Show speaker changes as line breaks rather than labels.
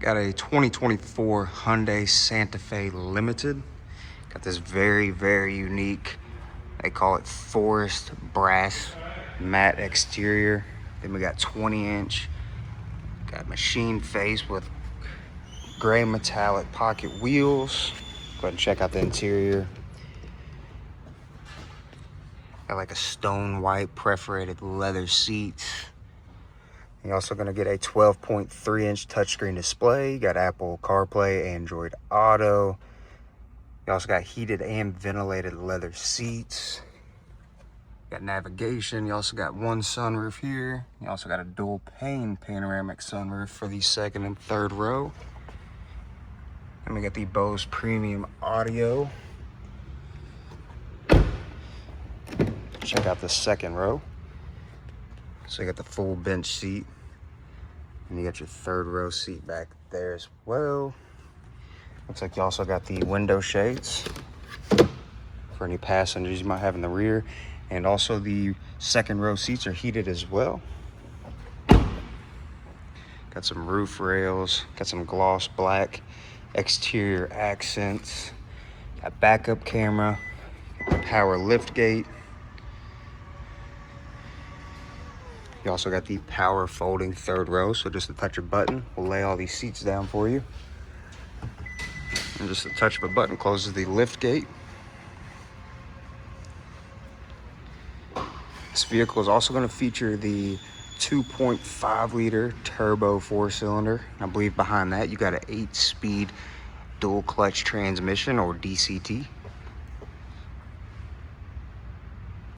Got a 2024 Hyundai Santa Fe Limited. Got this very, very unique, they call it forest brass matte exterior. Then we got 20-inch, got machine face with gray metallic pocket wheels. Go ahead and check out the interior. Got like a stone white perforated leather seats. You're also gonna get a 12.3-inch touchscreen display. You got Apple CarPlay, Android Auto. You also got heated and ventilated leather seats. You got navigation. You also got one sunroof here. You also got a Dual-Pane panoramic sunroof for the second and third row. And we got the BOSE premium audio. Check out the second row. So you got the full bench seat, and you got your third row seat back there as well. Looks like you also got the window shades for any passengers you might have in the rear, and also the second row seats are heated as well. Got some roof rails, got some gloss black exterior accents, got backup camera, power liftgate. You also got the power folding third row, so just a touch of a button will lay all these seats down for you. And just a touch of a button closes the lift gate. This vehicle is also going to feature the 2.5 liter turbo 4-cylinder. I believe behind that you got an 8-speed dual clutch transmission, or DCT.